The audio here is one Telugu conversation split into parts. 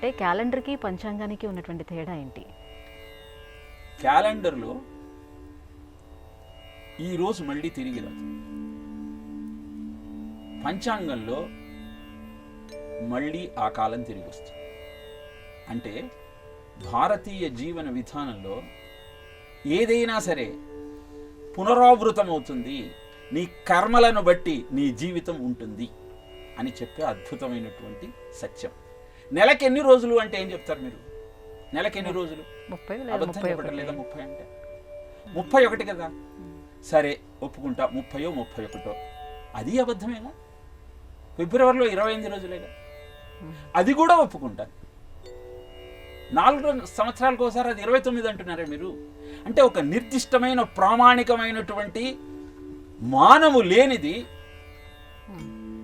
అంటే క్యాలెండర్కి పంచాంగానికి ఉన్నటువంటి తేడా ఏంటి? క్యాలెండర్లో ఈరోజు మళ్ళీ తిరిగి రాదు, పంచాంగంలో మళ్ళీ ఆ కాలం తిరిగి వస్తుంది. అంటే భారతీయ జీవన విధానంలో ఏదైనా సరే పునరావృతమవుతుంది, నీ కర్మలను బట్టి నీ జీవితం ఉంటుంది అని చెప్పే అద్భుతమైనటువంటి సత్యం. నెలకి ఎన్ని రోజులు అంటే ఏం చెప్తారు మీరు? నెలకి ఎన్ని రోజులు? 30 అబద్ధం చెప్పడం లేదా? 30 అంటే 31 కదా. సరే ఒప్పుకుంటా, 30 31 అది అబద్ధమేగా. ఫిబ్రవరిలో 28 రోజులేగా, అది కూడా ఒప్పుకుంటాను. 4 సంవత్సరాలకు ఒకసారి అది 29 అంటున్నారే మీరు. అంటే ఒక నిర్దిష్టమైన ప్రామాణికమైనటువంటి మానము లేనిది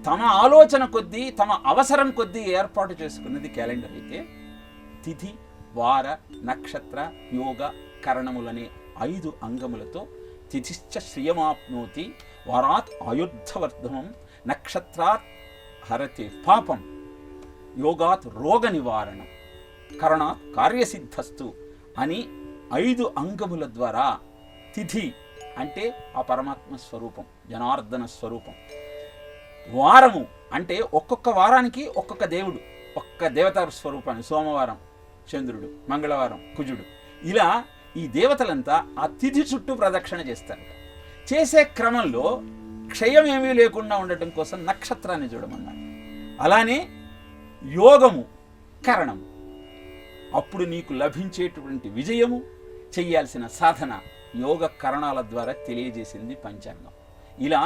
తమ ఆలోచన కొద్దీ తమ అవసరం కొద్దీ ఏర్పాటు చేసుకున్నది క్యాలెండర్ అయితే, తిథి వార నక్షత్ర యోగ కరణములనే 5 అంగములతో తిథిశ్చ శ్రియమాప్నోతి వారాత్ ఆయుర్ధవర్ధమం నక్షత్రాత్ హరతే పాపం యోగాత్ రోగ నివారణం కరణాత్ కార్యసిద్ధస్తు అని 5 అంగముల ద్వారా తిథి అంటే ఆ పరమాత్మ స్వరూపం, జనార్దన స్వరూపం. వారము అంటే ఒక్కొక్క వారానికి ఒక్కొక్క దేవుడు, ఒక్క దేవతా స్వరూపాన్ని, సోమవారం చంద్రుడు, మంగళవారం కుజుడు, ఇలా ఈ దేవతలంతా ఆ తిథి చుట్టూ ప్రదక్షిణ చేస్తారు. చేసే క్రమంలో క్షయం ఏమీ లేకుండా ఉండటం కోసం నక్షత్రాన్ని చూడమన్నారు. అలానే యోగము కరణము, అప్పుడు నీకు లభించేటువంటి విజయము, చెయ్యాల్సిన సాధన యోగ కరణాల ద్వారా తెలియజేసింది పంచాంగం. ఇలా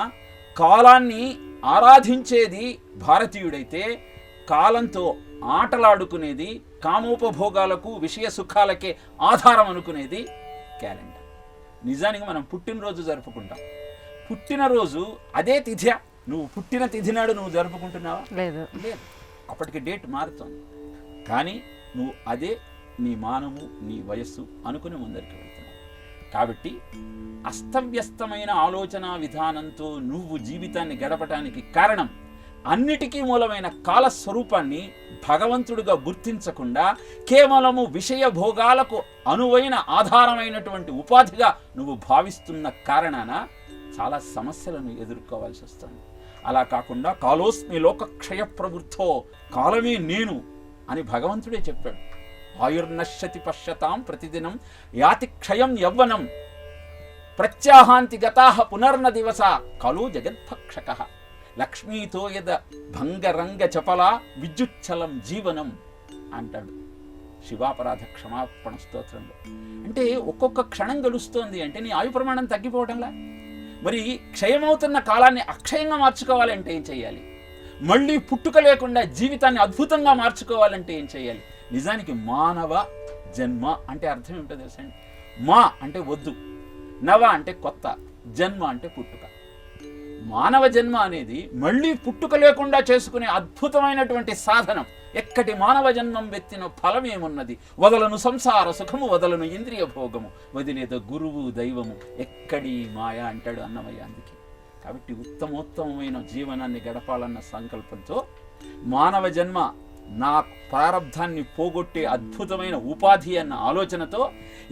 కాలాన్ని ఆరాధించేది భారతీయుడైతే, కాలంతో ఆటలాడుకునేది, కామోపభోగాలకు విషయ సుఖాలకే ఆధారం అనుకునేది క్యాలెండర్. నిజానికి మనం పుట్టినరోజు జరుపుకుంటాం. పుట్టినరోజు అదే తిథి, నువ్వు పుట్టిన తిథి నాడు నువ్వు జరుపుకుంటున్నావా? లేదు. అప్పటికి డేట్ మారుతోంది, కానీ నువ్వు అదే నీ మానము నీ వయస్సు అనుకుని ముందరికి వెళ్తున్నావు. కాబట్టి అస్తవ్యస్తమైన ఆలోచన విధానంతో నువ్వు జీవితాన్ని గడపటానికి కారణం, అన్నిటికీ మూలమైన కాలస్వరూపాన్ని భగవంతుడిగా గుర్తించకుండా కేవలము విషయ భోగాలకు అనువైన ఆధారమైనటువంటి ఉపాధిగా నువ్వు భావిస్తున్న కారణాన చాలా సమస్యలను ఎదుర్కోవాల్సి వస్తుంది. అలా కాకుండా కాలోస్మి లోకక్షయ ప్రవృద్ధో, కాలమే నేను అని భగవంతుడే చెప్పాడు. ఆయుర్నశ్యతి పశ్యతాం ప్రతిదినం యాతి క్షయం యవ్వనం ప్రత్యాహాంతి గతాః పునర్న దివస కలో జగద్భక్షకః లక్ష్మీతో యద భంగరంగ చపలా విద్యుచ్చలం జీవనం అంటాడు శివాపరాధ క్షమాపణ స్తోత్రంలో. అంటే ఒక్కొక్క క్షణం గడుస్తోంది అంటే నీ ఆయు ప్రమాణం తగ్గిపోవటంలా. మరి క్షయమవుతున్న కాలాన్ని అక్షయంగా మార్చుకోవాలంటే ఏం చేయాలి? మళ్ళీ పుట్టుక లేకుండా జీవితాన్ని అద్భుతంగా మార్చుకోవాలంటే ఏం చేయాలి? నిజానికి మానవ జన్మ అంటే అర్థం ఏమిటో తెలుసండి? మా అంటే వద్దు, నవ అంటే కొత్త, జన్మ అంటే పుట్టుక. మానవ జన్మ అనేది మళ్ళీ పుట్టుక లేకుండా చేసుకునే అద్భుతమైనటువంటి సాధనం. ఎక్కడి మానవ జన్మం వెత్తిన ఫలం ఏమున్నది? వదలను సంసార సుఖము, వదలను ఇంద్రియ భోగము, వదిలేద గురువు దైవము, ఎక్కడి మాయ అంటాడు అన్నమయ్య. అందుకే కాబట్టి ఉత్తమోత్తమైన జీవనాన్ని గడపాలన్న సంకల్పంతో మానవ జన్మ నా ప్రారంధాన్ని పోగొట్టే అద్భుతమైన ఉపాధి అన్న ఆలోచనతో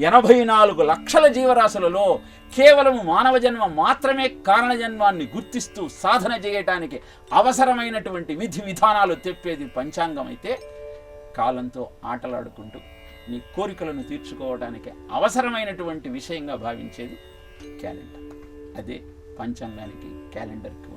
84 లక్షల జీవరాశులలో కేవలం మానవ జన్మ మాత్రమే కారణ జన్మాన్ని గుర్తిస్తూ సాధన చేయటానికి అవసరమైనటువంటి విధి విధానాలు తెప్పేది పంచాంగం అయితే, కాలంతో ఆటలాడుకుంటూ నీ కోరికలను తీర్చుకోవడానికి అవసరమైనటువంటి విషయంగా భావించేది క్యాలెండర్. అదే పంచాంగానికి క్యాలెండర్కి